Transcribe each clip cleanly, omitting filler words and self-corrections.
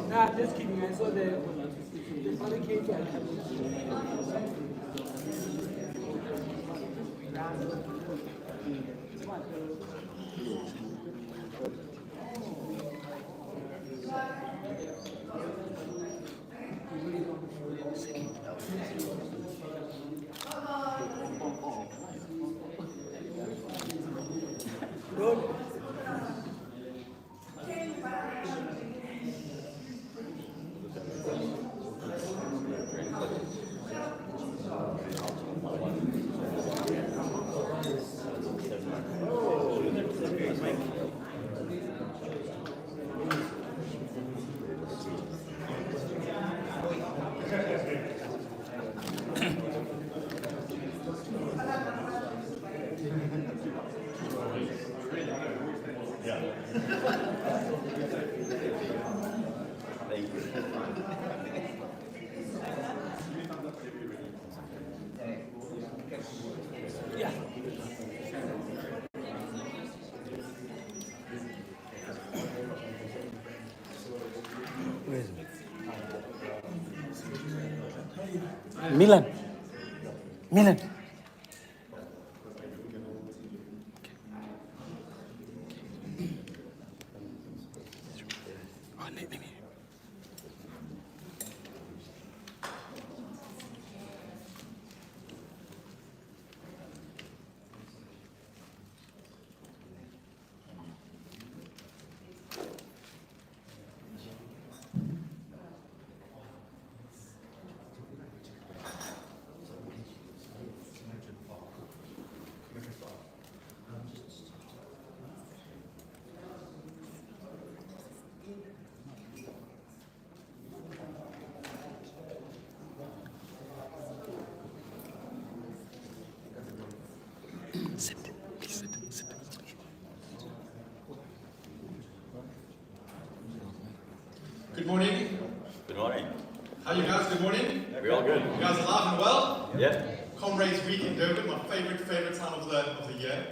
Nah, just kidding. I saw the other cake. Milan. Good morning. Good morning. How are you guys? Good morning. We're all good. You guys alive and well? Yeah. Comrades week in Durban, my favorite time of the year.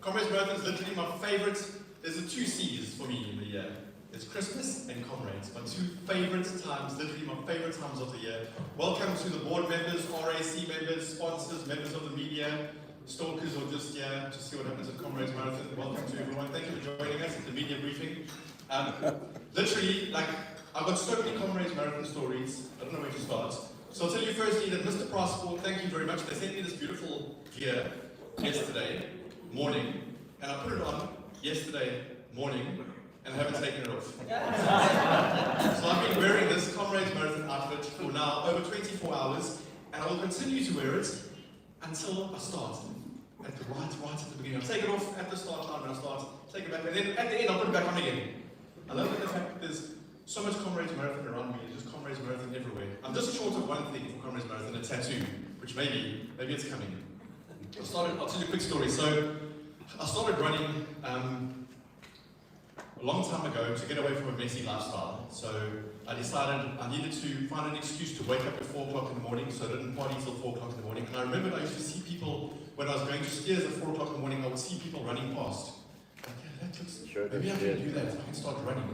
Comrades Marathon is literally my favorite. There's the two C's for me in the year. It's Christmas and Comrades. My two favorite times, literally my favorite times of the year. Welcome to the board members, RAC members, sponsors, members of the media, stalkers, or just here to see what happens at Comrades Marathon. Welcome to everyone. Thank you for joining us at the media briefing. Literally, I've got so many Comrades Marathon stories, I don't know where to start. So I'll tell you firstly that Mr. Passport, thank you very much. They sent me this beautiful gear yesterday morning, and I put it on yesterday morning, and I haven't taken it off. So I've been wearing this Comrades Marathon outfit for now over 24 hours, and I will continue to wear it until I start. Right at the beginning. I'll take it off at the start time when I start, take it back, and then at the end I'll put it back on again. I love the fact that there's so much Comrades Marathon around me, there's just Comrades Marathon everywhere. I'm just short of one thing for Comrades Marathon, a tattoo, which maybe it's coming. I'll tell you a quick story. So, I started running a long time ago to get away from a messy lifestyle. So, I decided I needed to find an excuse to wake up at 4 o'clock in the morning, so I didn't party till 4 o'clock in the morning. And I remembered I used to see people, when I was going to steers at 4 o'clock in the morning, I would see people running past. Like, yeah, that looks, maybe I can do that, I can start running.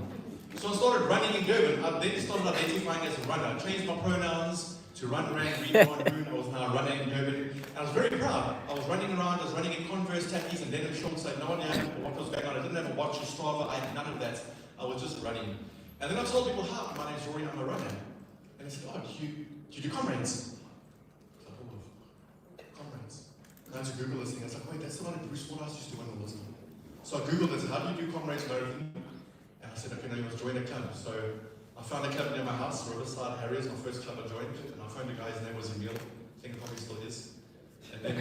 So I started running in Durban. I then started identifying as a runner. I changed my pronouns to run, ran, read, run, I was now running in Durban. And I was very proud. I was running around, I was running in Converse tackies and denim shorts. I had no idea what was going on. I didn't have a watch or Strava. I had none of that. I was just running. And then I told people, hi, my name's Rory, I'm a runner. And they said, oh, do you do Comrades? I was like, oh, Comrades. And I had to Google this thing. I was like, wait, that's the one that Bruce Waterhouse used to win, wasn't it? So I Googled it, how do you do Comrades Marathon? And I said, okay, now you must join a club. So I found a club near my house, Riverside Harriers, my first club I joined. And I found a guy, his name was Emil. I think it probably still is. And then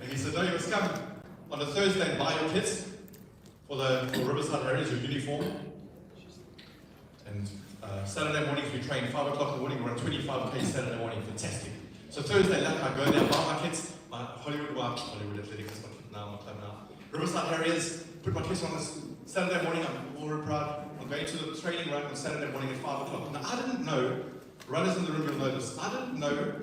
and he said, no, you must come on a Thursday and buy your kits for Riverside Harriers, your uniform. And Saturday mornings we train 5 o'clock in the morning, we run 25k Saturday morning, fantastic. So Thursday, I go there, buy my kits, my Hollywood Athletics, my club now. Riverside Harriers, put my kits on this Saturday morning, I'm all proud. I'm going to the training run on Saturday morning at 5 o'clock. Now, I didn't know, runners in the room will know this, I didn't know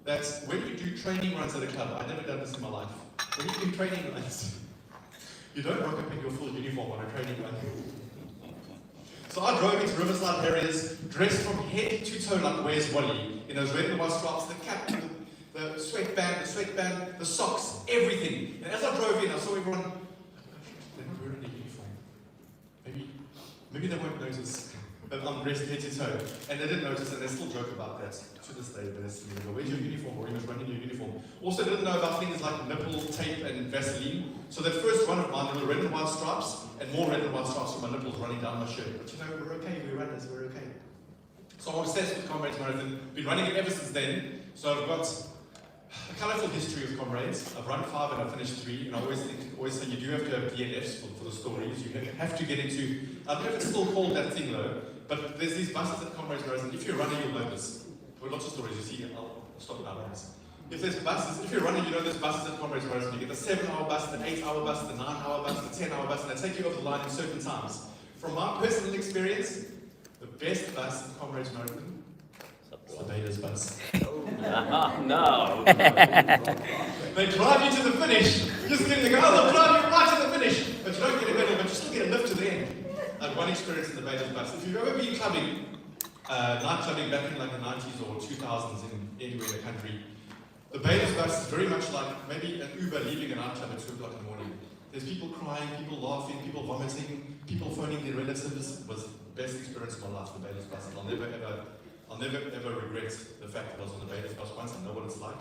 that when you do training runs at a club, I'd never done this in my life. when you do training runs, you don't rock up in your full uniform on a training run. So I drove into Riverside areas, dressed from head to toe like Where's Wally, in those red and white straps, the cap, the sweatband, the socks, everything. And as I drove in, I saw everyone, they're not wearing a uniform. Maybe they won't notice that I'm dressed head to toe. And they didn't notice, and they still joke about that to this day. They go, where's your uniform? Or you must run in your uniform. Also, didn't know about things like nipple tape and Vaseline. So that first run of mine, there were red and white stripes, and more red and white stripes from my nipples running down my shirt. But you know, we're okay, we're runners, we're okay. So I'm obsessed with Comrades Marathon. Been running it ever since then. So I've got a colourful history of Comrades. I've run 5 and I've finished 3. And I always say you do have to have DNFs for the stories. You have to get into, I don't know if it's still called that thing though, but there's these buses at Comrades Marathon. If you're a runner, you'll know this. There are lots of stories you see. I'll stop now, guys. If there's buses, if you're running, you know there's buses at Comrades Marathon. You get the 7-hour bus, the 8-hour bus, the 9-hour bus, the 10-hour bus, and they take you over the line in certain times. From my personal experience, the best bus at Comrades Marathon is the Bader's bus. No. They drive you to the finish. Just kidding. They go, oh, they'll drive you right to the finish. But you don't get a medal, but you still get a lift to the end. I had one experience in the Bader's bus. If you've ever been clubbing, night clubbing back in like the 90s or 2000s in anywhere in the country, the Bader's bus is very much like maybe an Uber leaving a nightclub at 2 o'clock in the morning. There's people crying, people laughing, people vomiting, people phoning their relatives. It was the best experience of my life, the Bader's bus. I'll never ever regret the fact that I was on the Bader's bus once. I know what it's like.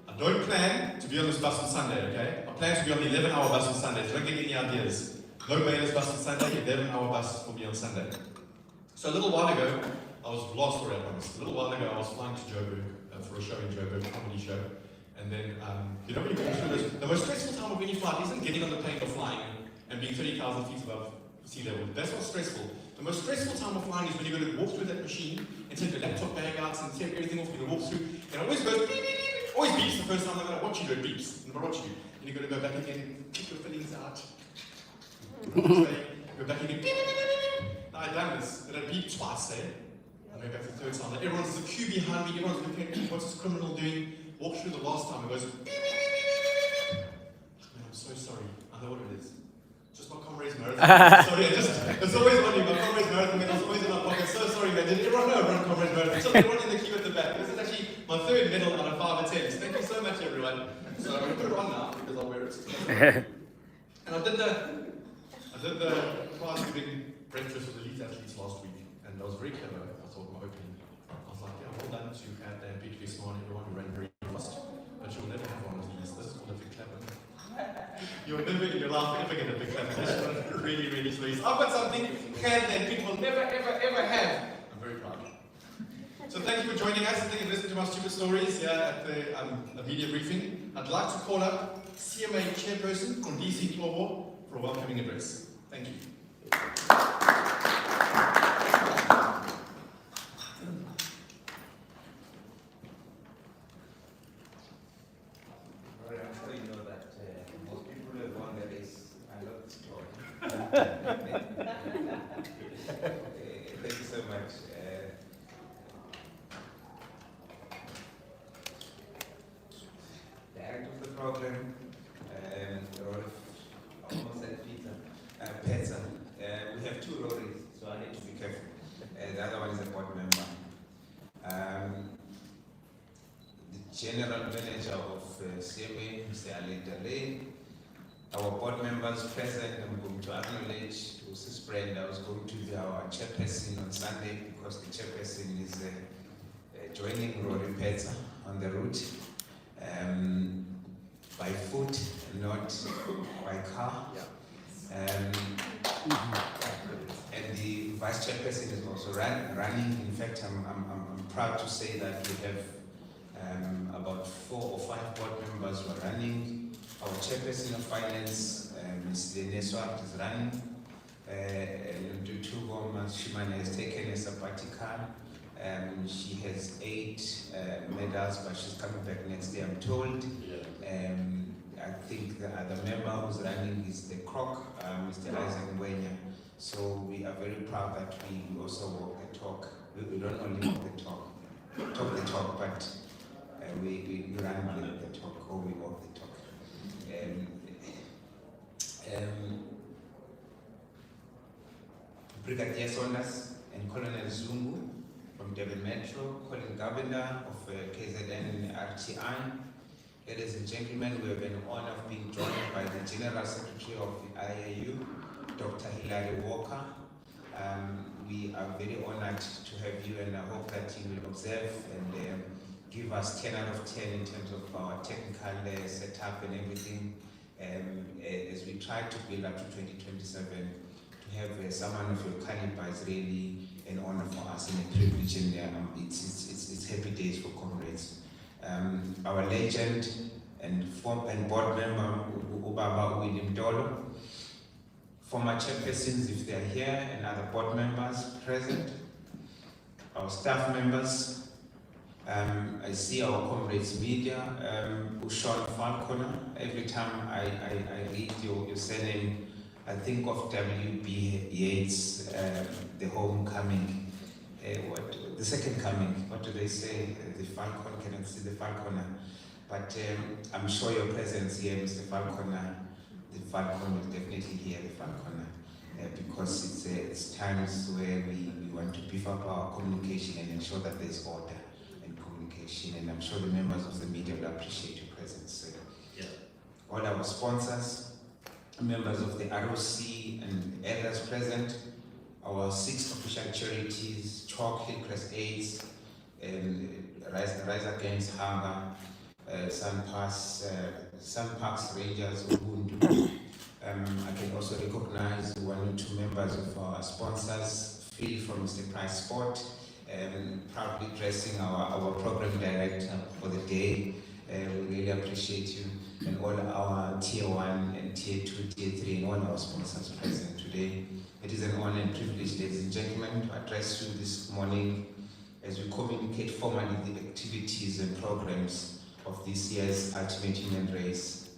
I don't plan to be on this bus on Sunday, okay? I plan to be on the 11-hour bus on Sunday, so don't get any ideas. No Bader's bus on Sunday, 11-hour bus will be on Sunday. So a little while ago, I was last story I promised. A little while ago, I was flying to Joburg for a show in Joburg, a comedy show. And then, you know when you go through this, the most stressful time of any flight isn't getting on the plane or flying and being 30,000 feet above sea level. That's not stressful. The most stressful time of flying is when you're going to walk through that machine and take your laptop bag out and take everything off, you're going to walk through, and it always goes beep, beep, beep, always beeps the first time, no matter what you do, it beeps, no matter what you do. And you're going to go back again, kick your fillings out, go back again, beep, beep, beep, beep, beep. Now I've done this, and it beeped twice, eh? I went back the third time. Everyone's a queue behind me, everyone's looking at me, what's this criminal doing? Walk through the last time, it goes beep, beep, beep, beep, beep, beep. Man, I'm so sorry, I know what it is. Just my Comrades Marathon. Sorry, it's always on you, my Comrades Marathon medal's always in my pocket. So sorry, man. Did everyone know I run Comrades Marathon? So everyone in the queue at the back. This is actually my 3rd medal out of 5 attempts. Thank you so much, everyone. So I'm going to put it on now because I'll wear it. And I did the prize giving breakfast with elite athletes last week, and I was very clever. I thought my opening. I was like, yeah, well done to Kat and Peter Smart, everyone who ran very fast. But you'll never have one of these. This is called a big clap. You'll never in your life ever get a big clap. Really, really sweet. I've got something that people will never, ever have. I'm very proud. So thank you for joining us. Thank you for listening to my stupid stories here at the media briefing. I'd like to call up CMA Chairperson from DC Global for a welcoming address. Thank you. Thank you so much. Director of the program, almost at Peter. We have 2 Rories, so I need to be careful. The other one is a board member. The General Manager of CMA, Mr. Ali Dale. Our board members present, I'm going to acknowledge Mrs. Brenda, who's going to be our chairperson on Sunday because the chairperson is joining Rory Petza on the route by foot, not by car. And the vice chairperson is also running. In fact, I'm proud to say that we have about 4 or 5 board members who are running. Our chairperson of finance, Ms. Lene Swart, is running. Ndutugo Shimane has taken a sabbatical. She has 8 medals, but she's coming back next year, I'm told. I think the other member who's running is the Croc, Mr. Isaac Wenya. So we are very proud that we also walk the talk. We don't only walk the talk, the talk, but we run the talk, or we walk the talk. Brigadier Saunders and Colonel Zungu from Durban Metro, Colin Governor of KZN RTI. Ladies and gentlemen, we have an honor of being joined by the General Secretary of the IAU, Dr. Hilary Walker. We are very honored to have you, and I hope that you will observe and give us 10 out of 10 in terms of our technical setup and everything as we try to build up to 2027. To have someone of your caliber is really an honor for us and a privilege, and it's happy days for Comrades. Our legend and board member Ubaba William Dolo, former chairpersons if they are here, and other board members present, our staff members. I see our Comrades media, Sean Falconer. Every time I read your surname, I think of W.B. Yeats, the homecoming, the second coming. What do they say? The Falcon, cannot see the Falconer. But I'm sure your presence here, Mr. Falconer, the Falcon will definitely hear the Falconer, because it's times where we want to beef up our communication and ensure that there's order and communication, and I'm sure the members of the media will appreciate your presence. Yeah. All our sponsors, members of the ROC and others present, our 6 official charities, Chalk, Hillcrest AIDS, Rise Against Hunger, Sun Parks Rangers, Ubuntu. I can also recognize 1 or 2 members of our sponsors, Phil from Mr. Price Sport, proudly dressing our program director for the day. We really appreciate you, and all our tier 1 and tier 2, tier 3, and all our sponsors present today. It is an honor and privilege, ladies and gentlemen, to address you this morning as we communicate formally the activities and programs of this year's Ultimate Human Race.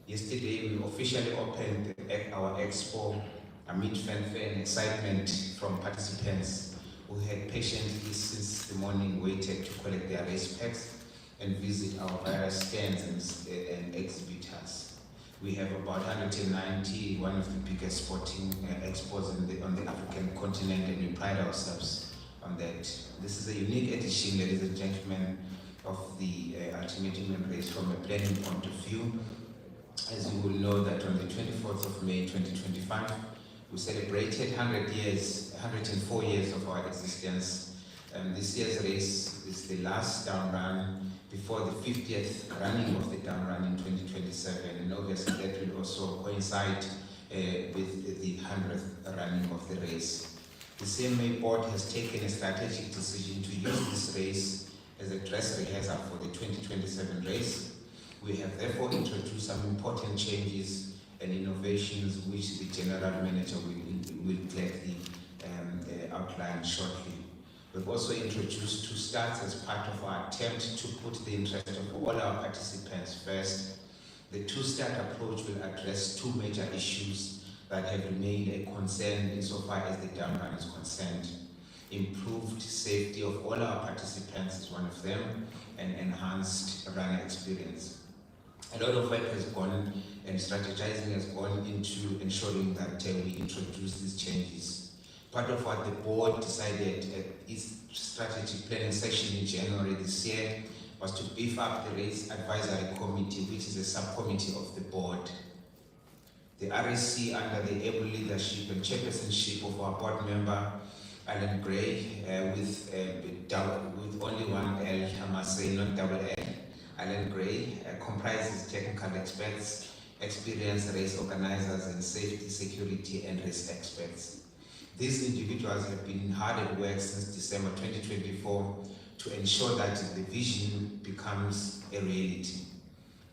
Yesterday, we officially opened our expo amid fanfare and excitement from participants who had patiently since the morning waited to collect their race packs and visit our various stands and exhibitors. We have about 190, one of the biggest sporting expos on the African continent, and we pride ourselves on that. This is a unique edition, ladies and gentlemen, of the Ultimate Human Race from a planning point of view. As you will know that on the 24th of May 2025, we celebrated 104 years of our existence. This year's race is the last down run before the 50th running of the down run in 2027, and obviously that will also coincide with the 100th running of the race. The CMA board has taken a strategic decision to use this race as a dress rehearsal for the 2027 race. We have therefore introduced some important changes and innovations which the General Manager will gladly outline shortly. We've also introduced 2 starts as part of our attempt to put the interest of all our participants first. The 2-start approach will address 2 major issues that have remained a concern insofar as the down run is concerned. Improved safety of all our participants is one of them, and enhanced runner experience. A lot of work has gone and strategizing has gone into ensuring that we introduce these changes. Part of what the board decided at its strategic planning session in January this year was to beef up the Race Advisory Committee, which is a subcommittee of the board. The RSC, under the able leadership and chairpersonship of our board member, Alan Gray, with only 1 L, I must say, not double L. Alan Gray comprises technical experts, experienced race organizers, and safety, security, and risk experts. These individuals have been hard at work since December 2024 to ensure that the vision becomes a reality.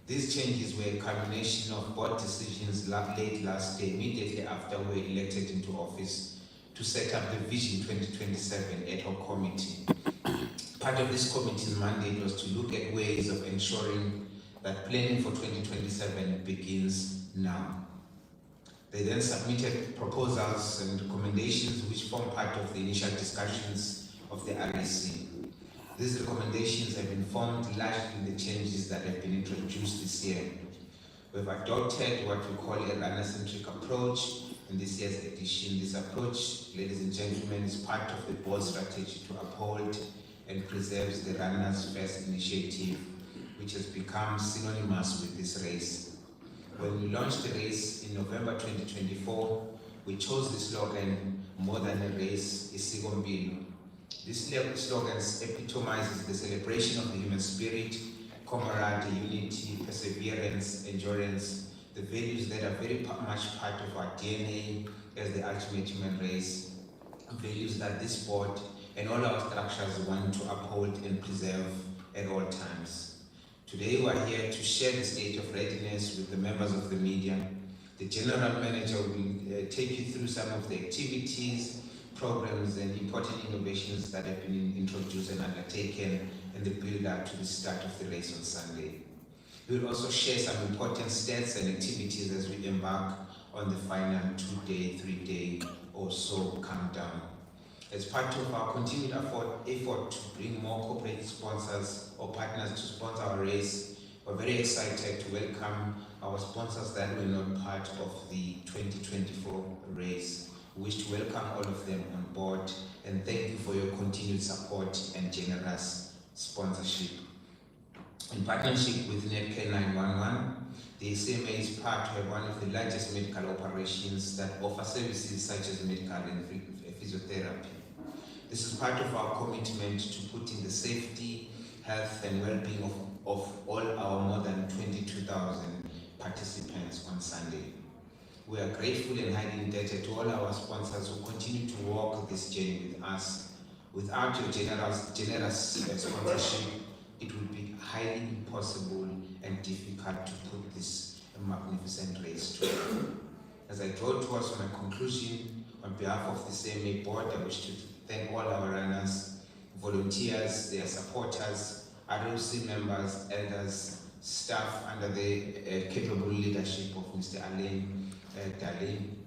These changes were a culmination of board decisions late last year, immediately after we were elected into office, to set up the Vision 2027 ad hoc committee. Part of this committee's mandate was to look at ways of ensuring that planning for 2027 begins now. They then submitted proposals and recommendations which form part of the initial discussions of the REC. These recommendations have informed largely the changes that have been introduced this year. We've adopted what we call a runner-centric approach, in this year's edition. This approach, ladies and gentlemen, is part of the board's strategy to uphold and preserve the Runners First initiative, which has become synonymous with this race. When we launched the race in November 2024, we chose the slogan, "More than a race, isiko mpilo." This slogan epitomizes the celebration of the human spirit, camaraderie, unity, perseverance, endurance, the values that are very much part of our DNA as the ultimate human race, values that this board and all our structures want to uphold and preserve at all times. Today we are here to share the state of readiness with the members of the media. The General Manager will take you through some of the activities, programs and important innovations that have been introduced and undertaken in the build-up to the start of the race on Sunday. We will also share some important stats and activities as we embark on the final 2-day, 3-day or so countdown. As part of our continued effort to bring more corporate sponsors or partners to sponsor our race, we're very excited to welcome our sponsors that were not part of the 2024 race. We wish to welcome all of them on board and thank you for your continued support and generous sponsorship. In partnership with Netcare 911, the SMA is proud to have one of the largest medical operations that offer services such as medical and physiotherapy. This is part of our commitment to putting the safety, health and well-being of all our more than 22,000 participants on Sunday. We are grateful and highly indebted to all our sponsors who continue to walk this journey with us. Without your generous sponsorship, it would be highly impossible and difficult to put this magnificent race together. As I draw towards my conclusion, on behalf of the CMA board, I wish to thank all our runners, volunteers, their supporters, ROC members, elders, staff under the capable leadership of Mr. Alain Darlene,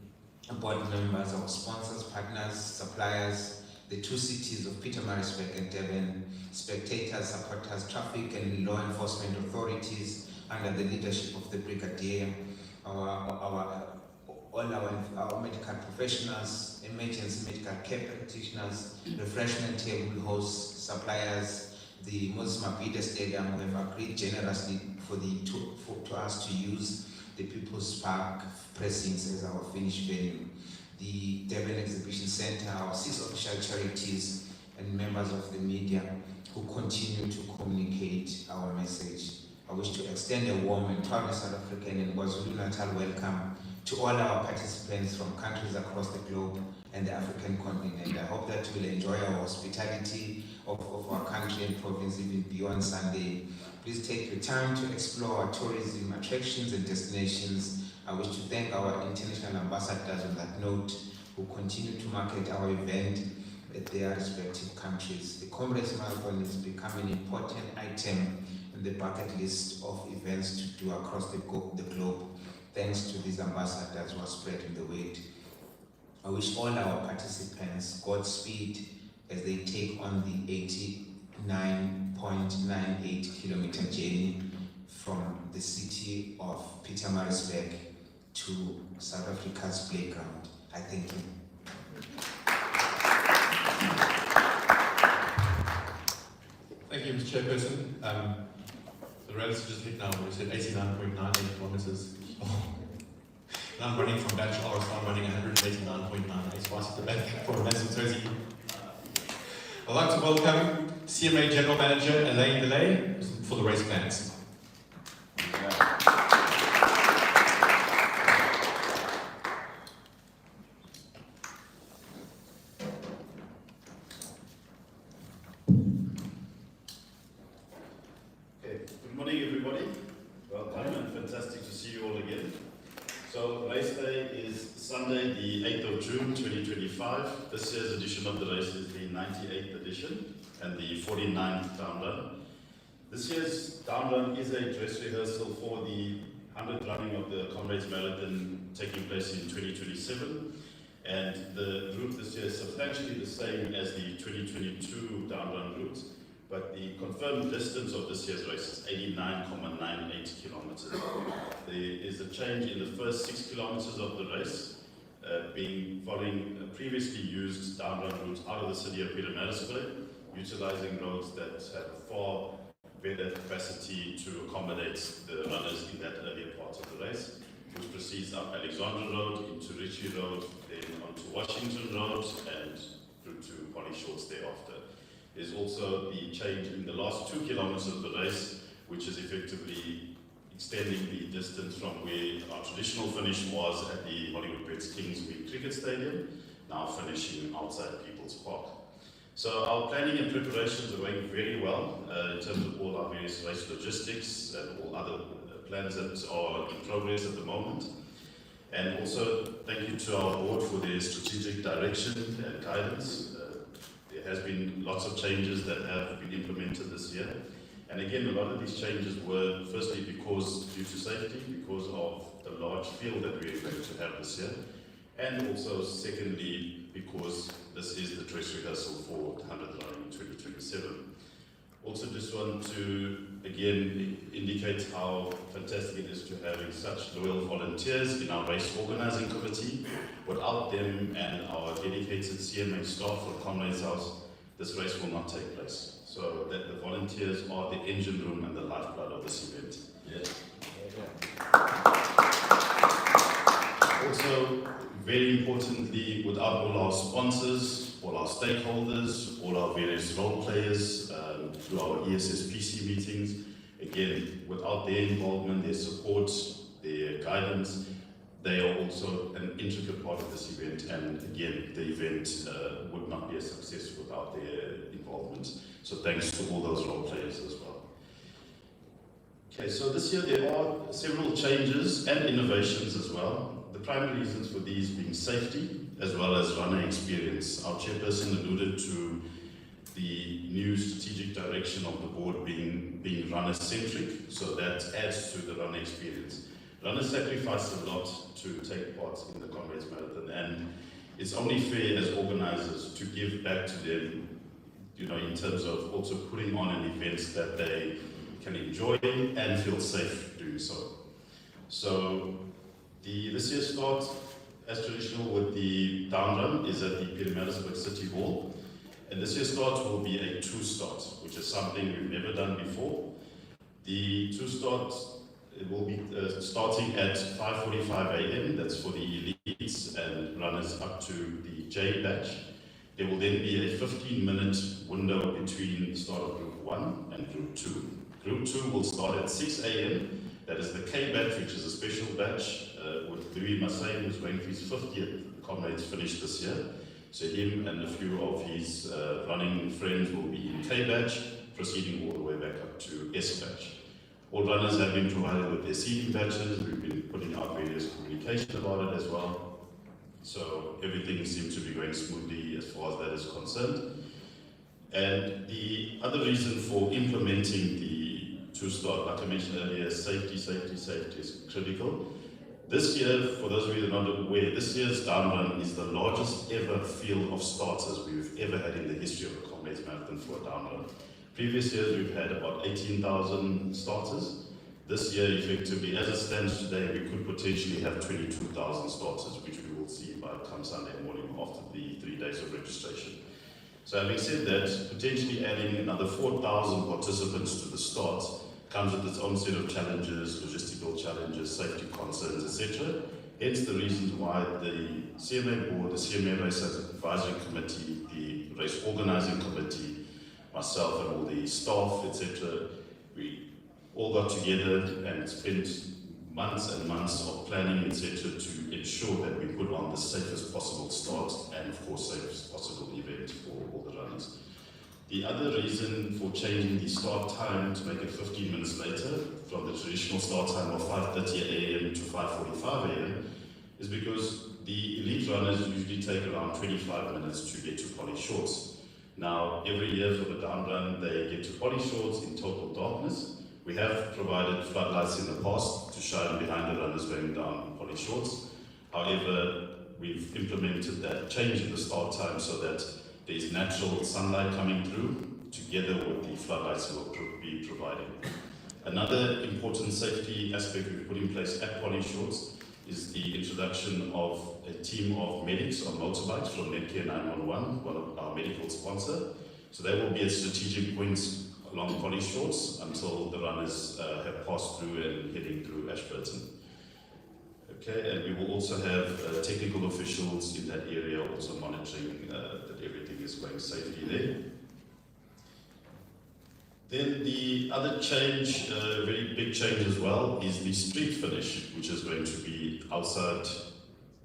board members, our sponsors, partners, suppliers, the two cities of Pietermaritzburg and Durban, spectators, supporters, traffic and law enforcement authorities under the leadership of the Brigadier, all our medical professionals, emergency medical care practitioners, refreshment table hosts, suppliers, the Moses Mabhida Stadium who have agreed generously to us to use the People's Park precincts as our finish venue, the Durban Exhibition Center, our 6 official charities and members of the media who continue to communicate our message. I wish to extend a warm and proudly South African and KwaZulu-Natal welcome to all our participants from countries across the globe and the African continent. I hope that you will enjoy our hospitality of our country and province even beyond Sunday. Please take your time to explore our tourism attractions and destinations. I wish to thank our international ambassadors on that note who continue to market our event at their respective countries. The Comrades Marathon is becoming an important item in the bucket list of events to do across the globe, thanks to these ambassadors who are spreading the word. I wish all our participants Godspeed as they take on the 89.98 kilometer journey from the city of Pietermaritzburg to South Africa's playground. I thank you. Thank you, Mr. Chairperson. The race just hit now, we said 89.98 kilometers. And I'm running from Bachelor, so I'm running 189.98. So I sit the back for a massive tozy. I'd like to welcome CMA General Manager Alain Delay for the race plans. Good morning, everybody. Welcome and fantastic to see you all again. So, race day is Sunday, the 8th of June 2025. This year's edition of the race is the 98th edition and the 49th down run. This year's down run is a dress rehearsal for the 100th running of the Comrades Marathon taking place in 2027. And the route this year is substantially the same as the 2022 down run route. But the confirmed distance of this year's race is 89.98 kilometers. There is a change in the first 6 kilometers of the race. following previously used down-run routes out of the city of Pietermaritzburg, utilizing roads that have far better capacity to accommodate the runners in that earlier part of the race, which proceeds up Alexandra Road, into Ritchie Road, then onto Washington Road, and through to Polly Shorts thereafter. There's also the change in the last 2 kilometers of the race, which is effectively extending the distance from where our traditional finish was at the Hollywood Bets Kingsmead Cricket Stadium, now finishing outside People's Park. So our planning and preparations are going very well in terms of all our various race logistics and all other plans that are in progress at the moment. And also thank you to our board for their strategic direction and guidance. There has been lots of changes that have been implemented this year. And again, a lot of these changes were firstly because due to safety, because of the large field that we are going to have this year, and also secondly, because this is the dress rehearsal for the 100th running in 2027. Also just want to again indicate how fantastic it is to having such loyal volunteers in our race organizing committee. Without them and our dedicated CMA staff from Comrades House, this race will not take place. So that the volunteers are the engine room and the lifeblood of this event. Yes. Also, very importantly, without all our sponsors, all our stakeholders, all our various role players, through our ESSPC meetings, again, without their involvement, their support, their guidance, they are also an intricate part of this event, and again, the event would not be a success without their involvement. So thanks to all those role players as well. Okay, so this year there are several changes and innovations as well. The primary reasons for these being safety as well as runner experience. Our chairperson alluded to the new strategic direction of the board being runner-centric, so that adds to the runner experience. Runners sacrifice a lot to take part in the Comrades Marathon, and it's only fair as organizers to give back to them, in terms of also putting on an event that they can enjoy and feel safe doing so. So this year's start, as traditional with the down run, is at the Pietermaritzburg City Hall. And this year's start will be a 2-start, which is something we've never done before. The 2-start will be starting at 5:45 a.m. That's for the elites and runners up to the J batch. There will then be a 15-minute window between the start of Group 1 and Group 2. Group 2 will start at 6 a.m. That is the K batch, which is a special batch with Louis Massey, who's going for his 50th Comrades finish this year. So him and a few of his running friends will be in K batch, proceeding all the way back up to S batch. All runners have been provided with their seating badges. We've been putting out various communication about it as well. So everything seems to be going smoothly as far as that is concerned. And the other reason for implementing the 2-start, like I mentioned earlier, safety is critical. This year, for those of you that are not aware, this year's down run is the largest ever field of starters we've ever had in the history of the Comrades Marathon for a down run. Previous years we've had about 18,000 starters. This year, effectively, as it stands today, we could potentially have 22,000 starters, which we will see by come Sunday morning after the 3 days of registration. So having said that, potentially adding another 4,000 participants to the start comes with its own set of challenges, logistical challenges, safety concerns, etc. Hence the reasons why the CMA board, the CMA Race Advisory Committee, the Race Organising Committee, myself and all the staff, etc., we all got together and spent months and months of planning, etc., to ensure that we put on the safest possible start and, of course, safest possible event for all the runners. The other reason for changing the start time to make it 15 minutes later, from the traditional start time of 5:30 a.m. to 5:45 a.m., is because the elite runners usually take around 25 minutes to get to Polly Shorts. Now, every year for the down run, they get to Polly Shorts in total darkness. We have provided floodlights in the past to shine behind the runners going down Polly Shorts. However, we've implemented that change in the start time so that there is natural sunlight coming through together with the floodlights we'll be providing. Another important safety aspect we've put in place at Polly Shorts is the introduction of a team of medics on motorbikes from Netcare 911, one of our medical sponsor. So they will be at strategic points along Polly Shorts until the runners have passed through and heading through Chairperson. Okay, and we will also have technical officials in that area also monitoring that everything is going safely there. Then the other change, very big change as well, is the street finish, which is going to be outside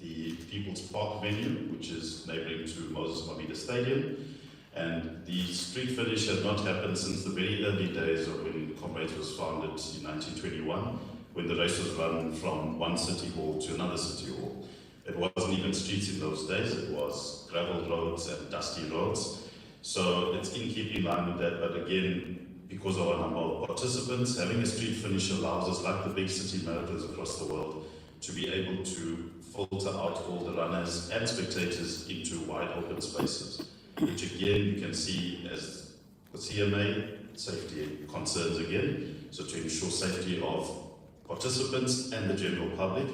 the People's Park venue, which is neighbouring to Moses Mabhida Stadium. And the street finish has not happened since the very early days of when Comrades was founded in 1921, when the race was run from one city hall to another city hall. It wasn't even streets in those days, it was gravel roads and dusty roads. So it's in keeping line with that, but again, because of our number of participants, having a street finish allows us, like the big city marathons across the world, to be able to filter out all the runners and spectators into wide open spaces, which again you can see as the CMA, safety concerns again. So to ensure safety of participants and the general public,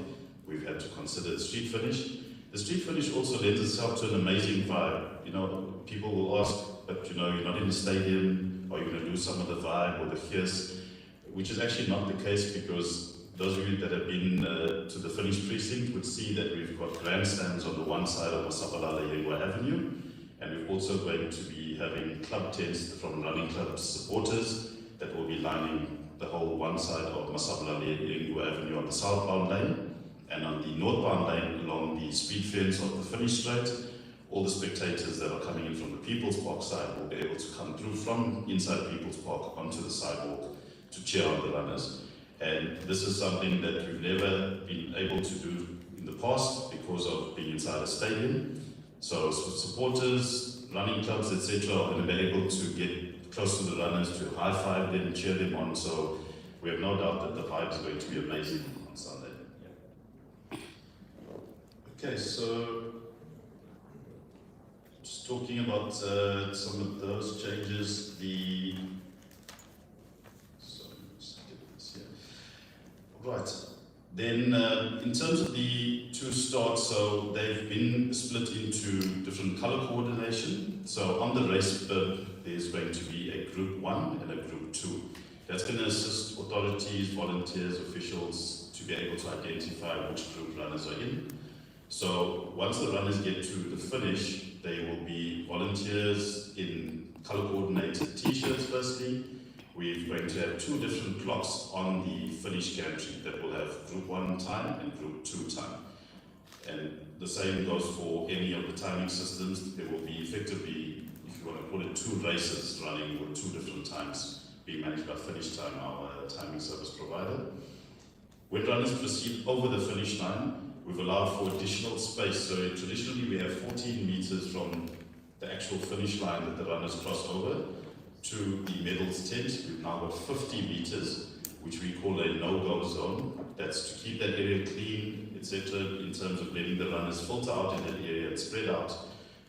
we've had to consider the street finish. The street finish also lends itself to an amazing vibe. You know, people will ask, but you know, you're not in the stadium, are you going to lose some of the vibe or the fierce? Which is actually not the case, because those of you that have been to the finish precinct would see that we've got grandstands on the one side of Masabalala Yengwa Avenue, and we're also going to be having club tents from running club supporters that will be lining the whole one side of Masabalala Yengwa Avenue on the southbound lane, and on the northbound lane along the speed fence of the finish straight. All the spectators that are coming in from the People's Park side will be able to come through from inside People's Park onto the sidewalk to cheer on the runners. And this is something that we've never been able to do in the past because of being inside a stadium. So supporters, running clubs, etc. are going to be able to get close to the runners, to high-five them, cheer them on. So we have no doubt that the vibe is going to be amazing on Sunday. Okay, so just talking about some of those changes, right. Then in terms of the two starts, so they've been split into different color coordination. So on the race bib, there's going to be a group 1 and a group 2. That's going to assist authorities, volunteers, officials to be able to identify which group runners are in. So once the runners get to the finish, they will be volunteers in color-coordinated t-shirts firstly. We're going to have 2 different clocks on the finish gantry that will have group 1 time and group 2 time. And the same goes for any of the timing systems. There will be effectively, if you want to call it, 2 races running with 2 different times being managed by Finish Time, our timing service provider. When runners proceed over the finish line, we've allowed for additional space. So traditionally we have 14 meters from the actual finish line that the runners cross over to the medals tent. We've now got 50 meters, which we call a no-go zone. That's to keep that area clean, etc., in terms of letting the runners filter out in that area and spread out.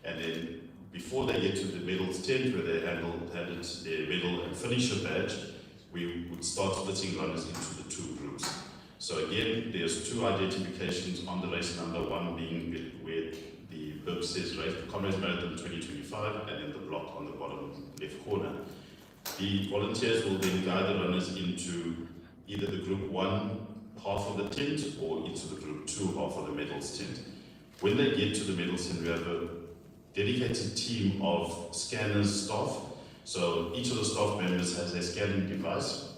And then before they get to the medals tent, where they handed their medal and finisher badge, we would start splitting runners into the 2 groups. So again, there's 2 identifications on the race number, one being where the bib says race, Comrades Marathon 2025, and then the block on the bottom left corner. The volunteers will then guide the runners into either the group 1 half of the tent or into the group 2 half of the medals tent. When they get to the medals tent, we have a dedicated team of scanners staff. So each of the staff members has a scanning device,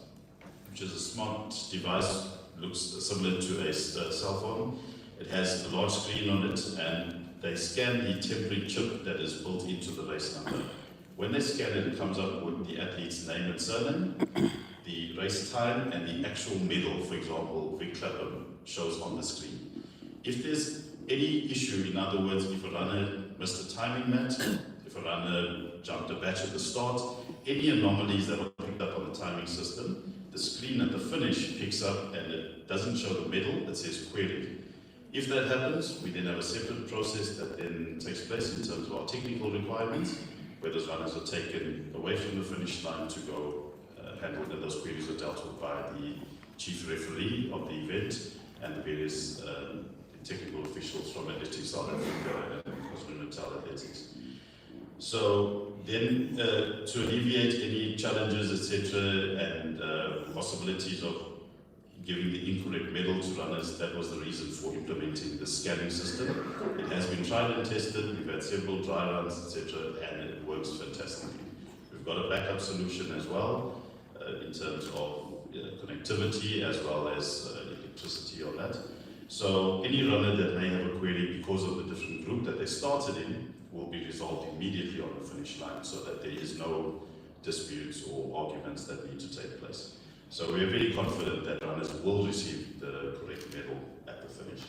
which is a smart device. Looks similar to a cell phone. It has a large screen on it, and they scan the temporary chip that is built into the race number. When they scan it, it comes up with the athlete's name and surname, the race time, and the actual medal. For example, Vic Clapham shows on the screen. If there's any issue, in other words, if a runner missed a timing match, if a runner jumped a batch at the start, any anomalies that are picked up on the timing system, the screen at the finish picks up and it doesn't show the medal, it says queried. If that happens, we then have a separate process that then takes place in terms of our technical requirements, where those runners are taken away from the finish line to go handled, and those queries are dealt with by the chief referee of the event, and the various technical officials from Athletics South Africa and KwaZulu-Natal Athletics. So then, to alleviate any challenges, etc., and possibilities of giving the incorrect medal to runners, that was the reason for implementing the scanning system. It has been tried and tested. We've had several dry runs, etc., and it works fantastically. We've got a backup solution as well in terms of connectivity as well as electricity on that. So any runner that may have a query because of the different group that they started in will be resolved immediately on the finish line, so that there is no disputes or arguments that need to take place. So we are very confident that runners will receive the correct medal at the finish.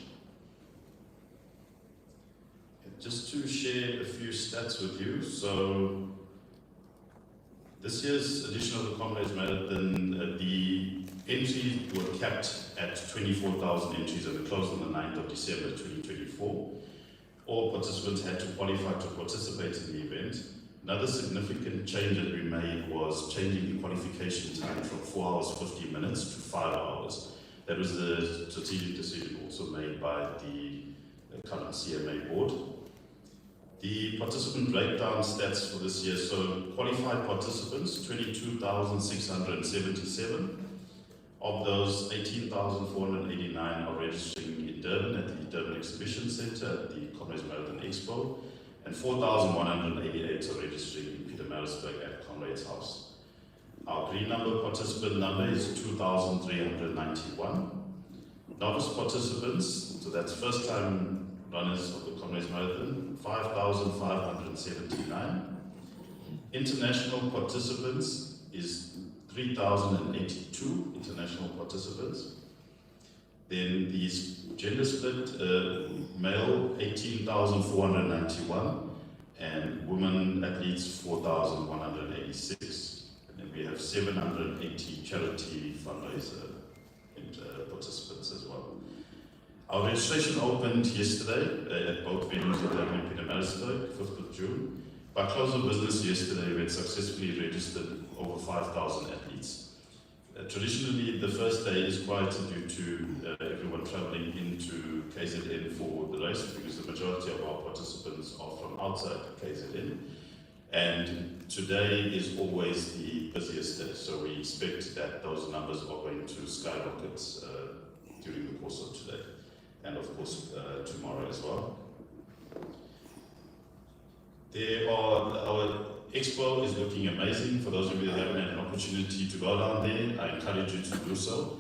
Just to share a few stats with you. So this year's edition of the Comrades Marathon, the entries were capped at 24,000 entries and it closed on the 9th of December 2024. All participants had to qualify to participate in the event. Another significant change that we made was changing the qualification time from 4 hours 50 minutes to 5 hours. That was a strategic decision also made by the current CMA board. The participant breakdown stats for this year, so qualified participants, 22,677. Of those, 18,489 are registering in Durban at the Durban Exhibition Centre at the Comrades Marathon Expo, and 4,188 are registering in Pietermaritzburg at Comrades House. Our green number participant number is 2,391. Novice participants, so that's first time runners of the Comrades Marathon, 5,579. International participants is 3,082 international participants. Then the gender split, male 18,491 and women athletes 4,186. And then we have 780 charity fundraiser participants as well. Our registration opened yesterday at both venues at Durban and Pietermaritzburg, 5th of June. By close of business yesterday, we had successfully registered over 5,000 athletes. Traditionally, the first day is quieter due to everyone travelling into KZN for the race, because the majority of our participants are from outside KZN. And today is always the busiest day, so we expect that those numbers are going to skyrocket during the course of today, and of course tomorrow as well. Our expo is looking amazing. For those of you that haven't had an opportunity to go down there, I encourage you to do so.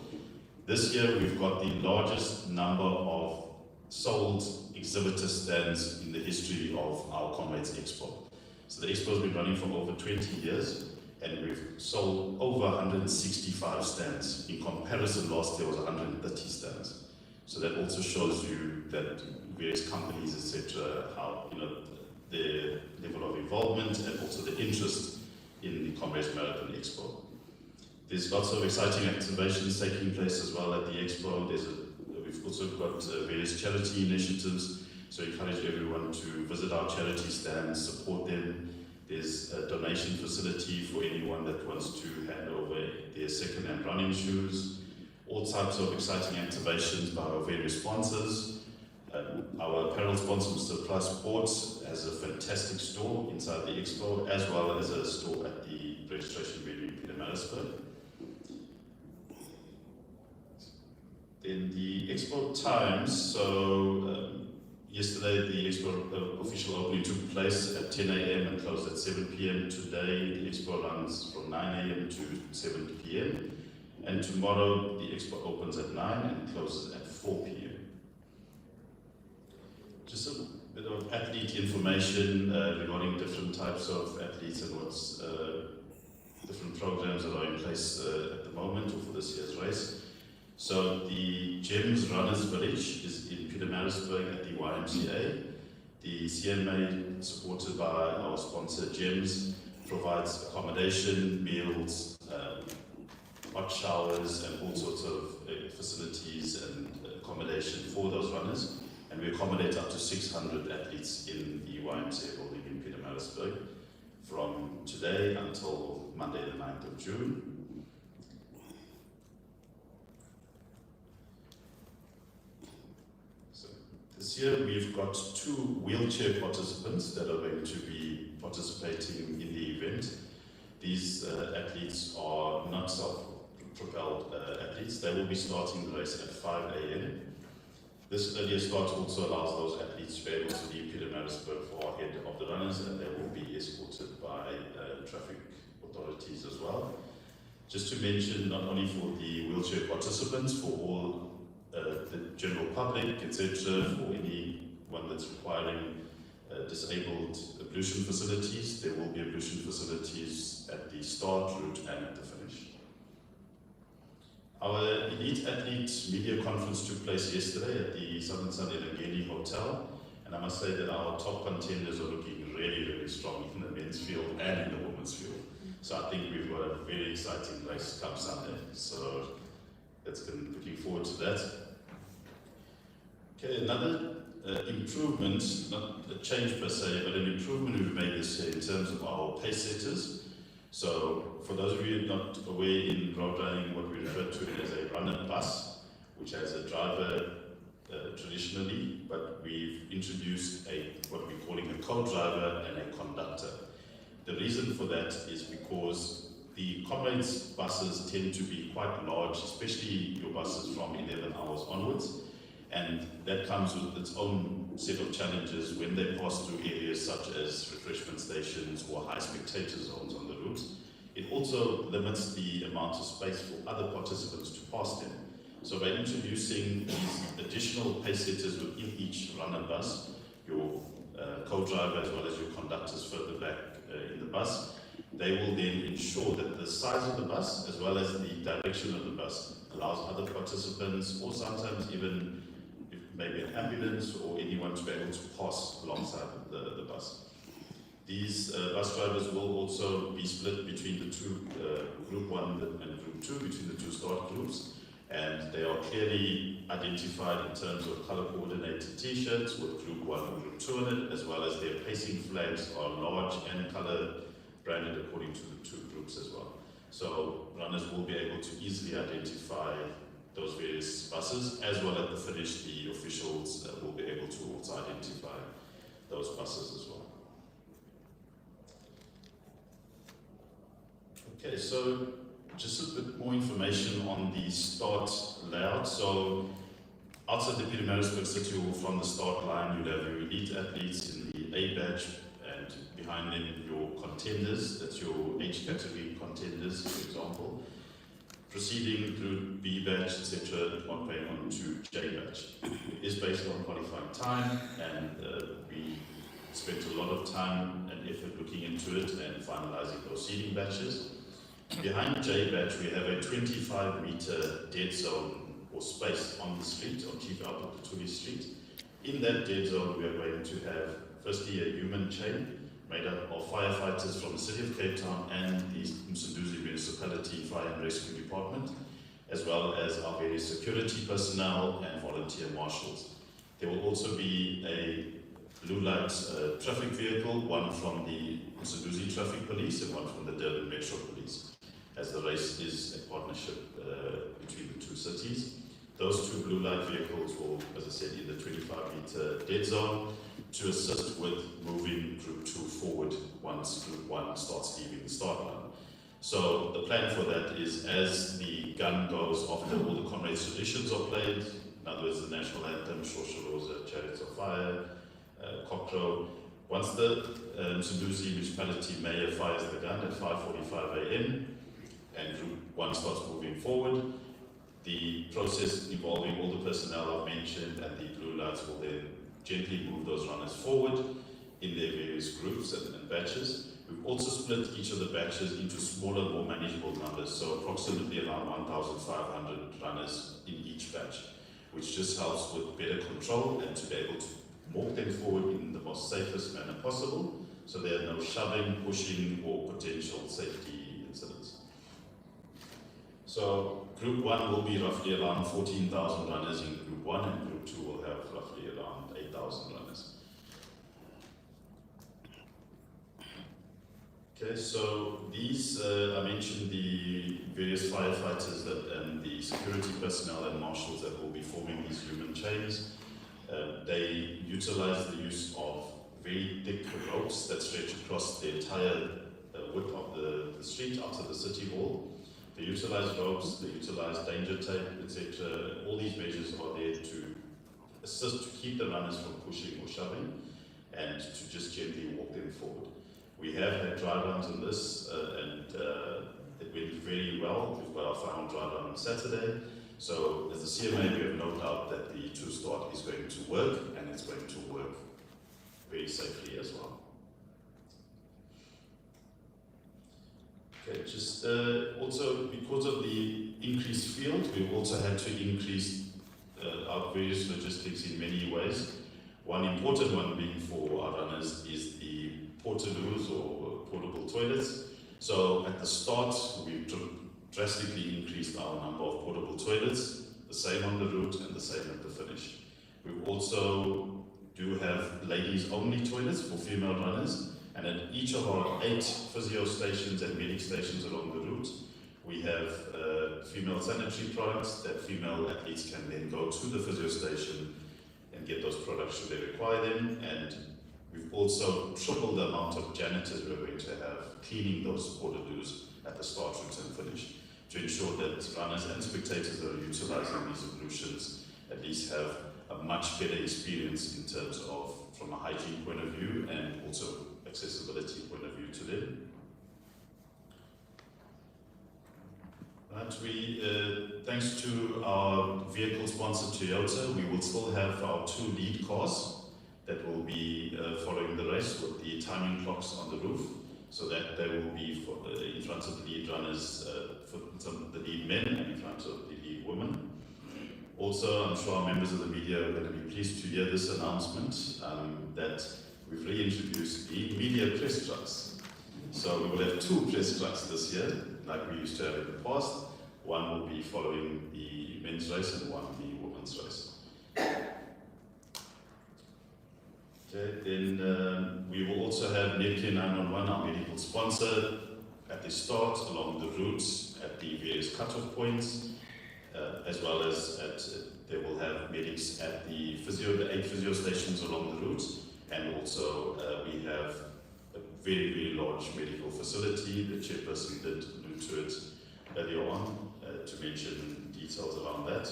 This year we've got the largest number of sold exhibitor stands in the history of our Comrades Expo. So the expo has been running for over 20 years and we've sold over 165 stands. In comparison, last year was 130 stands. So that also shows you that various companies, etc., how, the level of involvement and also the interest in the Comrades Marathon Expo. There's lots of exciting activations taking place as well at the Expo. We've also got various charity initiatives, so I encourage everyone to visit our charity stands, support them. There's a donation facility for anyone that wants to hand over their second-hand running shoes. All types of exciting activations by our various sponsors. Our apparel sponsor, Mr. Plus Sports, has a fantastic store inside the Expo, as well as a store at the registration venue in Pietermaritzburg. Then the Expo times, so yesterday the Expo official opening took place at 10 a.m. and closed at 7 p.m. Today the Expo runs from 9 a.m. to 7 p.m. And tomorrow the Expo opens at 9 and closes at 4 p.m. Just a bit of athlete information regarding different types of athletes and what's different programs that are in place at the moment or for this year's race. So the GEMS Runners Village is in Pietermaritzburg at the YMCA. The CMA, supported by our sponsor GEMS, provides accommodation, meals, hot showers and all sorts of facilities and accommodation for those runners. And we accommodate up to 600 athletes in the YMCA building in Pietermaritzburg from today until Monday the 9th of June. This year we've got 2 wheelchair participants that are going to be participating in the event. These athletes are not self-propelled athletes. They will be starting the race at 5 a.m. This earlier start also allows those athletes to be able to leave Pietermaritzburg far ahead of the runners, and they will be escorted by traffic authorities as well. Just to mention, not only for the wheelchair participants, for all the general public, etc., for anyone that's requiring disabled ablution facilities, there will be ablution facilities at the start, route, and at the finish. Our Elite Athlete Media Conference took place yesterday at the Southern Sun Elangeni Hotel, and I must say that our top contenders are looking really, really strong in the men's field and in the women's field. So I think we've got a very exciting race come Sunday. So looking forward to that. Okay, another improvement, not a change per se, but an improvement we've made this year in terms of our pace setters. So for those of you not aware, in road running, what we refer to as a runner bus, which has a driver traditionally, but we've introduced what we're calling a co-driver and a conductor. The reason for that is because the Comrades buses tend to be quite large, especially your buses from 11 hours onwards, and that comes with its own set of challenges when they pass through areas such as refreshment stations or high spectator zones on the route. It also limits the amount of space for other participants to pass them. So by introducing these additional pace setters within each runner bus, your co-driver as well as your conductors further back in the bus, they will then ensure that the size of the bus as well as the direction of the bus allows other participants, or sometimes even maybe an ambulance or anyone, to be able to pass alongside the bus. These bus drivers will also be split between the two, Group 1 and Group 2, between the two start groups, and they are clearly identified in terms of color-coordinated t-shirts with Group 1 and Group 2 in it, as well as their pacing flags are large and color branded according to the two groups as well. So runners will be able to easily identify those various buses, as well at the finish the officials will be able to also identify those buses as well. Okay, so just a bit more information on the start layout. So outside the Pietermaritzburg City Hall, from the start line, you'll have your elite athletes in the A badge, and behind them your contenders, that's your H category contenders, for example. Proceeding through B badge, etc., on going on to J badge. It is based on qualifying time, and we spent a lot of time and effort looking into it and finalizing those seeding batches. Behind J badge, we have a 25-meter dead zone or space on the street, on Chief Albert Lutuli Street. In that dead zone, we are going to have firstly a human chain made up of firefighters from the City of Cape Town and the Msunduzi Municipality Fire and Rescue Department, as well as our various security personnel and volunteer marshals. There will also be a blue light traffic vehicle, one from the Msunduzi Traffic Police and one from the Durban Metro Police, as the race is a partnership between the two cities. Those two blue light vehicles will, as I said, in the 25-meter dead zone to assist with moving Group 2 forward once Group 1 starts leaving the start line. So the plan for that is, as the gun goes after all the Comrades traditions are played, in other words, the national anthem, Shosha Chariots of Fire, Cockcrow, once the Msunduzi Municipality Mayor fires the gun at 5:45 a.m. and Group 1 starts moving forward, the process involving all the personnel I've mentioned and the blue lights will then gently move those runners forward in their various groups and batches. We've also split each of the batches into smaller, more manageable numbers, so approximately around 1,500 runners in each batch, which just helps with better control and to be able to walk them forward in the most safest manner possible, so there are no shoving, pushing, or potential safety incidents. So Group 1 will be roughly around 14,000 runners in Group 1, and Group 2 will have roughly around 8,000 runners. Okay, so these, I mentioned the various firefighters and the security personnel and marshals that will be forming these human chains. They utilize the use of very thick ropes that stretch across the entire width of the street out to the city hall. They utilize ropes, they utilize danger tape, etc. All these measures are there to assist to keep the runners from pushing or shoving and to just gently walk them forward. We have had dry runs on this and it went very well. We've got our final dry run on Saturday. So as a CMA, we have no doubt that the True Start is going to work, and it's going to work very safely as well. Okay, just also because of the increased field, we've also had to increase our various logistics in many ways. One important one being for our runners is the portaloos or portable toilets. So at the start, we've drastically increased our number of portable toilets, the same on the route and the same at the finish. We also do have ladies-only toilets for female runners, and at each of our 8 physio stations and medic stations along the route, we have female sanitary products that female athletes can then go to the physio station and get those products should they require them. And we've also tripled the amount of janitors we're going to have cleaning those portaloos at the start, route and finish, to ensure that runners and spectators that are utilizing these ablutions at least have a much better experience in terms of, from a hygiene point of view and also accessibility point of view to them. Right, thanks to our vehicle sponsor Toyota, we will still have our 2 lead cars that will be following the race with the timing clocks on the roof, so that they will be in front of the lead runners, for the lead men and in front of the lead women. Also, I'm sure our members of the media are going to be pleased to hear this announcement that we've reintroduced the media press trucks. So we will have 2 press trucks this year, like we used to have in the past. One will be following the men's race and one the women's race. Okay, then we will also have Medicare 911, our medical sponsor, at the start, along the routes, at the various cut-off points, as well as they will have medics at the 8 physio stations along the route, and also we have a very, very large medical facility. The chairperson did allude to it earlier on to mention details around that.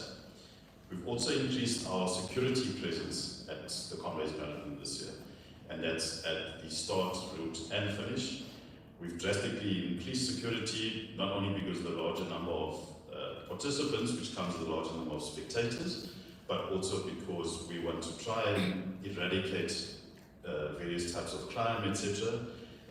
We've also increased our security presence at the Comrades Marathon this year, and that's at the start, route and finish. We've drastically increased security, not only because of the larger number of participants, which comes with a larger number of spectators, but also because we want to try and eradicate various types of crime, etc.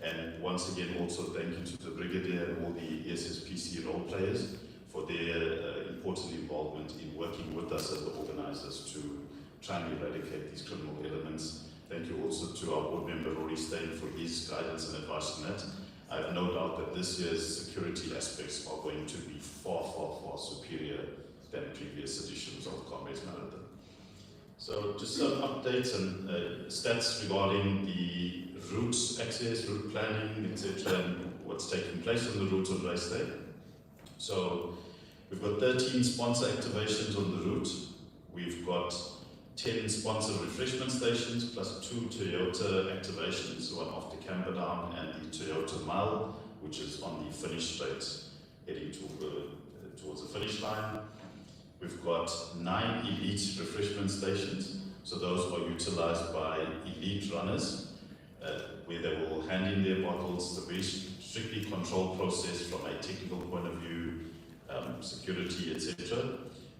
And once again, also thank you to the Brigadier and all the SSPC role players for their important involvement in working with us as the organizers to try and eradicate these criminal elements. Thank you also to our board member Rory Stein for his guidance and advice on that. I have no doubt that this year's security aspects are going to be far, far, far superior than previous editions of Comrades Marathon. So just some updates and stats regarding the route access, route planning, etc., and what's taking place on the route on race day. So we've got 13 sponsor activations on the route. We've got 10 sponsor refreshment stations plus 2 Toyota activations, one off the Camperdown and the Toyota Mile, which is on the finish straight heading towards the finish line. We've got 9 elite refreshment stations, so those are utilized by elite runners, where they will hand in their bottles. It's a very strictly controlled process from a technical point of view, security, etc.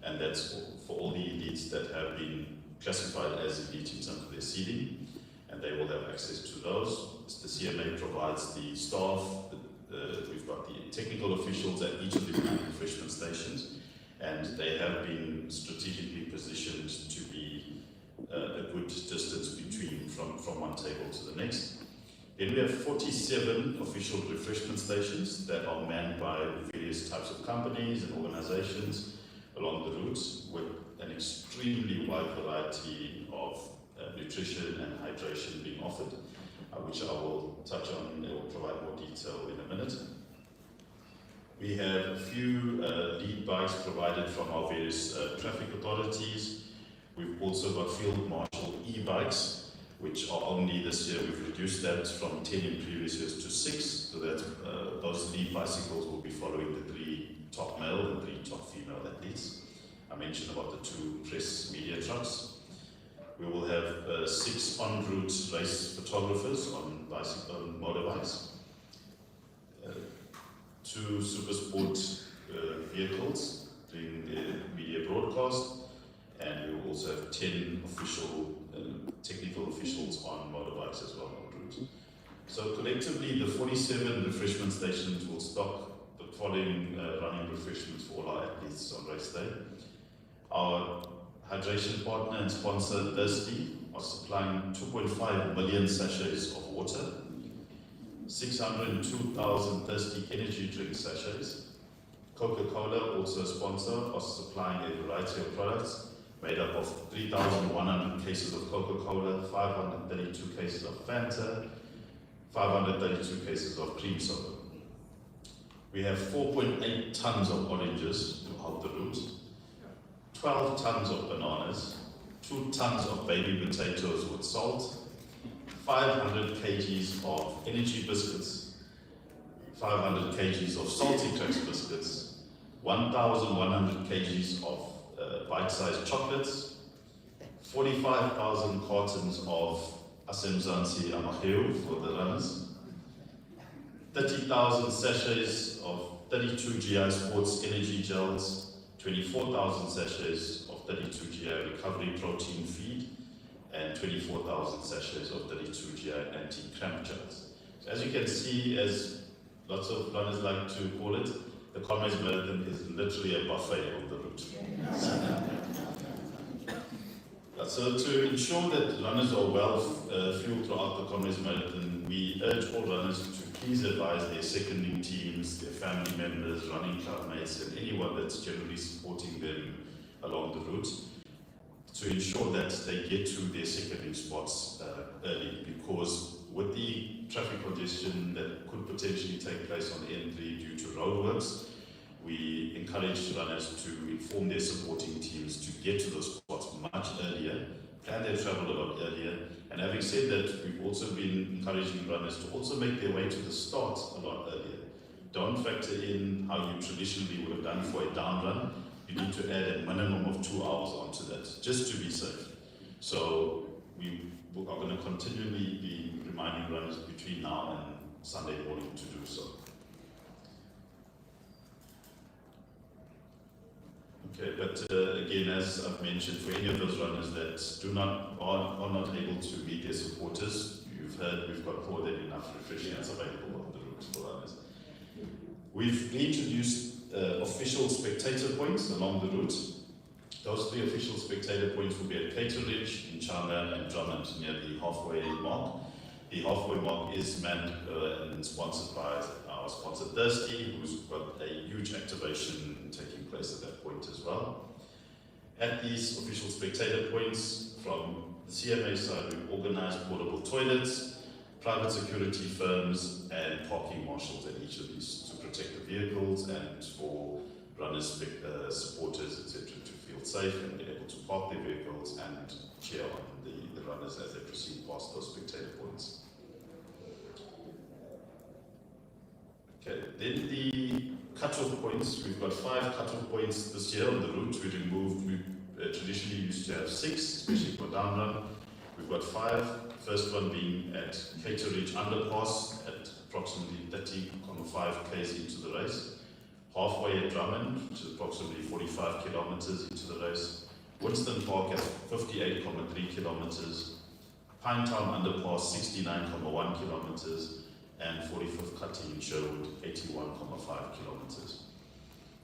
And that's for all the elites that have been classified as elite in terms of their seeding, and they will have access to those. The CMA provides the staff, we've got the technical officials at each of the refreshment stations, and they have been strategically positioned to be a good distance between from one table to the next. Then we have 47 official refreshment stations that are manned by various types of companies and organizations along the routes, with an extremely wide variety of nutrition and hydration being offered, which I will touch on and will provide more detail in a minute. We have a few lead bikes provided from our various traffic authorities. We've also got Field Marshal e-bikes, which are only this year, we've reduced that from 10 in previous years to 6, so that those lead bicycles will be following the 3 top male and 3 top female athletes. I mentioned about the 2 press media trucks. We will have 6 en route race photographers on motorbikes, 2 super sport vehicles doing the media broadcast, and we will also have 10 official, technical officials on motorbikes as well en route. So collectively, the 47 refreshment stations will stock the following running refreshments for all our athletes on race day. Our hydration partner and sponsor, Thirsty, are supplying 2.5 million sachets of water, 602,000 Thirsty energy drink sachets. Coca-Cola, also a sponsor, are supplying a variety of products made up of 3,100 cases of Coca-Cola, 532 cases of Fanta, 532 cases of cream soda. We have 4.8 tons of oranges to help the route, 12 tons of bananas, 2 tons of baby potatoes with salt, 500 kgs of energy biscuits, 500 kgs of salty cracks biscuits, 1,100 kgs of bite-sized chocolates, 45,000 cartons of Asemzansi Amaheu for the runners, 30,000 sachets of 32 GI Sports energy gels, 24,000 sachets of 32 GI recovery protein feed, and 24,000 sachets of 32 GI anti-cramp gels. So as you can see, as lots of runners like to call it, the Comrades Marathon is literally a buffet on the route. So to ensure that runners are well fueled throughout the Comrades Marathon, we urge all runners to please advise their seconding teams, their family members, running club mates, and anyone that's generally supporting them along the route to ensure that they get to their seconding spots early, because with the traffic congestion that could potentially take place on the N3 due to roadworks, we encourage runners to inform their supporting teams to get to those spots much earlier, plan their travel a lot earlier, and having said that, we've also been encouraging runners to also make their way to the start a lot earlier. Don't factor in how you traditionally would have done for a down run. You need to add a minimum of 2 hours onto that, just to be safe. So we are going to continually be reminding runners between now and Sunday morning to do so. Okay, but again, as I've mentioned, for any of those runners that are not able to meet their supporters, you've heard we've got more than enough refreshments available on the route for runners. We've reintroduced official spectator points along the route. Those 3 official spectator points will be at Caterridge, in China, and Drummond near the halfway mark. The halfway mark is manned and sponsored by our sponsor Thirsty, who's got a huge activation taking place at that point as well. At these official spectator points, from the CMA side, we've organised portable toilets, private security firms, and parking marshals at each of these to protect the vehicles and for runners, supporters, etc., to feel safe and be able to park their vehicles and cheer on the runners as they proceed past those spectator points. Okay, then the cut-off points. We've got 5 cut-off points this year on the route. We traditionally used to have 6, especially for down run. We've got 5. First one being at Caterridge Underpass at approximately 30.5 km into the race. Halfway at Drummond, which is approximately 45 kilometers into the race. Winston Park at 58.3 kilometers. Pinetown Underpass, 69.1 kilometers. And 45th cutting in Sherwood, 81.5 kilometers.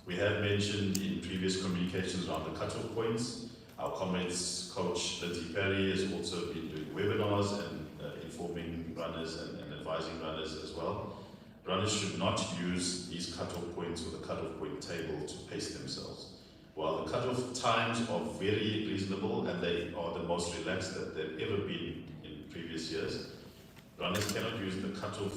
We have mentioned in previous communications around the cut-off points. Our Comrades coach, Lindsay Perry, has also been doing webinars and informing runners and advising runners as well. Runners should not use these cut-off points or the cut-off point table to pace themselves. While the cut-off times are very reasonable and they are the most relaxed that they've ever been in previous years, runners cannot use the cut-off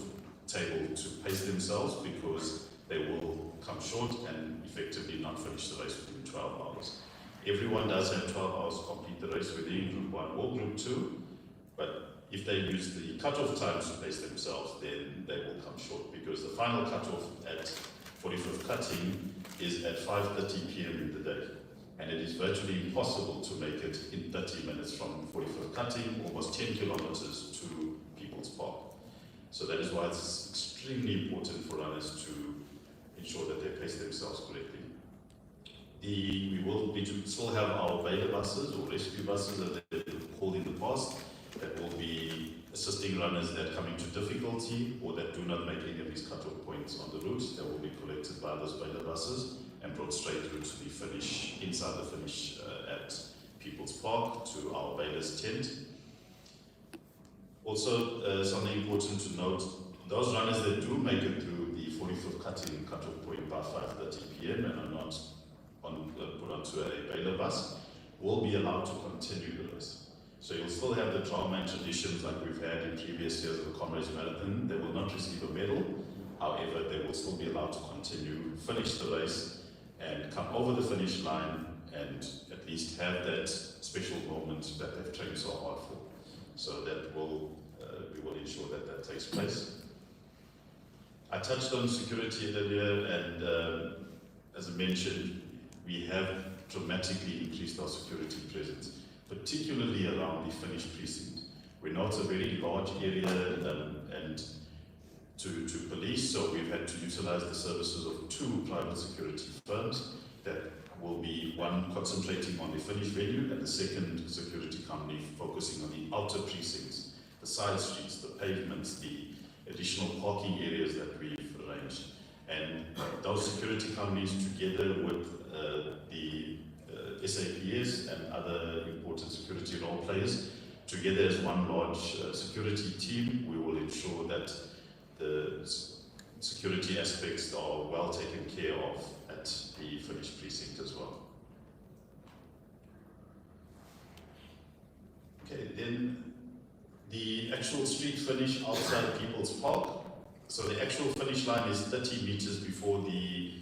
table to pace themselves because they will come short and effectively not finish the race within 12 hours. Everyone does have 12 hours to complete the race, whether in Group 1 or Group 2, but if they use the cut-off times to pace themselves, then they will come short, because the final cut-off at 45th cutting is at 5:30 p.m. in the day, and it is virtually impossible to make it in 30 minutes from 45th cutting, almost 10 kilometers to People's Park. So that is why it's extremely important for runners to ensure that they pace themselves correctly. We will still have our bailer buses or rescue buses that they've called in the past that will be assisting runners that come into difficulty or that do not make any of these cut-off points on the route. They will be collected by those bailer buses and brought straight through to the finish, inside the finish at People's Park, to our bailer's tent. Also, something important to note, those runners that do make it through the 45th cutting cut-off point by 5:30 p.m. and are not put onto a bailer bus will be allowed to continue the race. So you'll still have the trialman traditions like we've had in previous years of the Comrades Marathon. They will not receive a medal, however they will still be allowed to continue, finish the race and come over the finish line and at least have that special moment that they've trained so hard for. So that will, we will ensure that that takes place. I touched on security earlier, and as I mentioned, we have dramatically increased our security presence, particularly around the finish precinct. We know it's a very large area and to police, so we've had to utilize the services of 2 private security firms that will be one concentrating on the finish venue and the second security company focusing on the outer precincts, the side streets, the pavements, the additional parking areas that we've arranged. And those security companies, together with the SAPS and other important security role players, together as one large security team, we will ensure that the security aspects are well taken care of at the finish precinct as well. Okay, then the actual street finish outside People's Park. So the actual finish line is 30 meters before the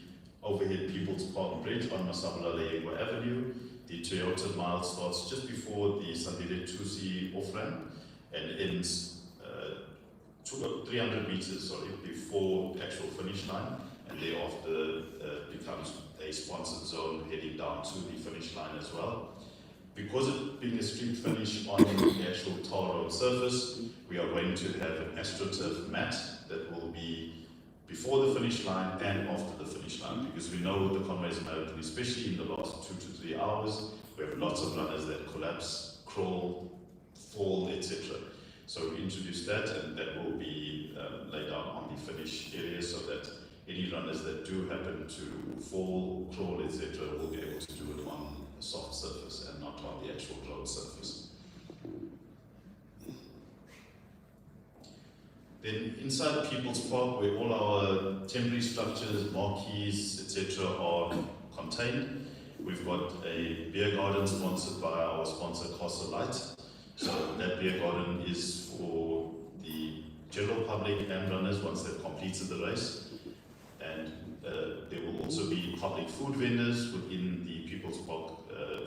overhead People's Park Bridge on Masabulaleiwa Avenue. The Toyota Mile starts just before the Sandile Tusi off-ramp and ends 300 meters before the actual finish line, and thereafter becomes a sponsored zone heading down to the finish line as well. Because it being a street finish on the actual tar road surface, we are going to have an AstroTurf mat that will be before the finish line and after the finish line, because we know with the Comrades Marathon, especially in the last 2 to 3 hours, we have lots of runners that collapse, crawl, fall, etc. So we introduced that, and that will be laid out on the finish area so that any runners that do happen to fall, crawl, etc. will be able to do it on a soft surface and not on the actual road surface. Then inside People's Park, where all our temporary structures, marquees, etc. are contained, we've got a beer garden sponsored by our sponsor Castle Light. So that beer garden is for the general public and runners once they've completed the race. And there will also be public food vendors within the People's Park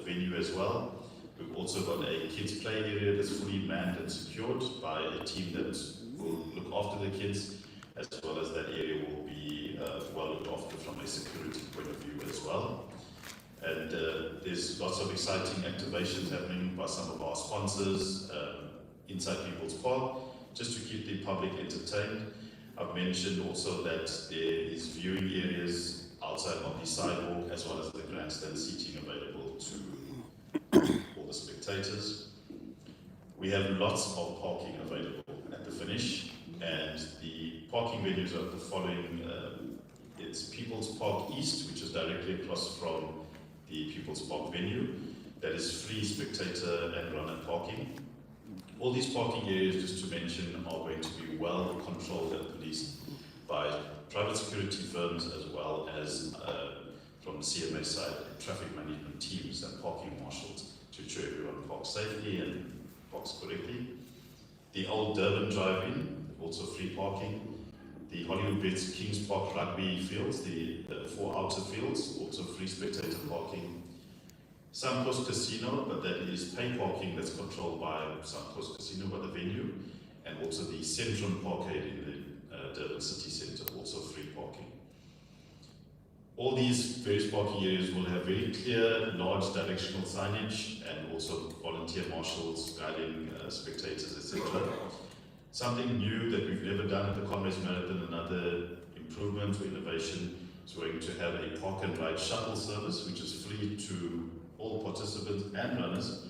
venue as well. We've also got a kids play area that's fully manned and secured by a team that will look after the kids, as well as that area will be well looked after from a security point of view as well. And there's lots of exciting activations happening by some of our sponsors inside People's Park, just to keep the public entertained. I've mentioned also that there is viewing areas outside on the sidewalk, as well as the grandstand seating available to all the spectators. We have lots of parking available at the finish, and the parking venues are the following. It's People's Park East, which is directly across from the People's Park venue. That is free spectator and runner parking. All these parking areas, just to mention, are going to be well controlled and policed by private security firms, as well as from the CMA side, traffic management teams and parking marshals to ensure everyone parks safely and parks correctly. The old Durban drive-in, also free parking. The Hollywood Bets Kings Park rugby fields, the 4 outer fields, also free spectator parking. Suncoast Casino, but that is pay parking that's controlled by Suncoast Casino, by the venue, and also the Centrum Parkade in the Durban City Centre, also free parking. All these various parking areas will have very clear, large directional signage and also volunteer marshals guiding spectators, etc. Something new that we've never done at the Comrades Marathon, another improvement or innovation, is we're going to have a park and ride shuttle service, which is free to all participants and runners,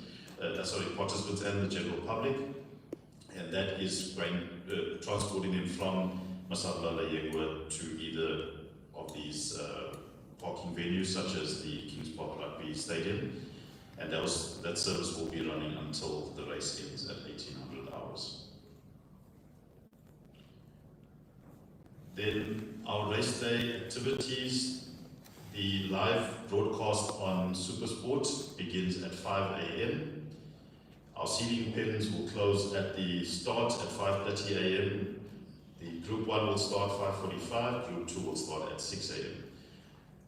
participants and the general public, and that is going transporting them from Masabulala Yengwa to either of these parking venues, such as the Kings Park Rugby Stadium, and that service will be running until the race ends at 1800 hours. Then our race day activities, the live broadcast on SuperSport begins at 5 a.m. Our seating pens will close at the start at 5:30 a.m. The Group 1 will start 5:45, Group 2 will start at 6 a.m.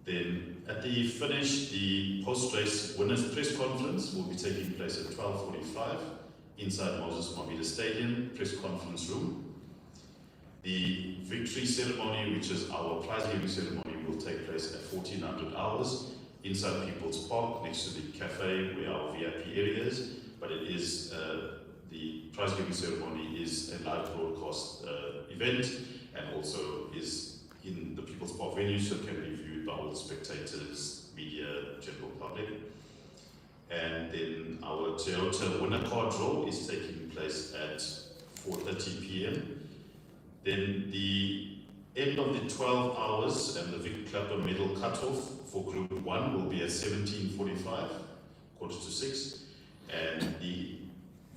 Then at the finish, the post-race winners press conference will be taking place at 12:45 inside Moses Mabhida Stadium, press conference room. The victory ceremony, which is our prize giving ceremony, will take place at 1400 hours inside People's Park, next to the cafe where our VIP area is. But it is the prize giving ceremony is a live broadcast event, and also is in the People's Park venue, so it can be viewed by all the spectators, media, general public. And then our Toyota winner car draw is taking place at 4:30 p.m. Then the end of the 12 hours and the Vic Clapper medal cutoff for Group 1 will be at 17:45, 5:45, and the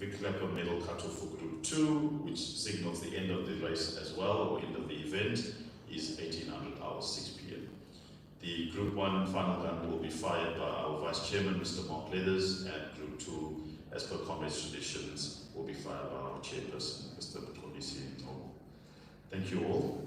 Vic Clapper medal cutoff for Group 2, which signals the end of the race as well, or end of the event, is 1800 hours, 6 p.m. The Group 1 final gun will be fired by our Vice Chairman, Mr. Mark Leathers, and Group 2, as per Comrades traditions, will be fired by our Chairperson, Mr. Mkhonisi. Thank you all.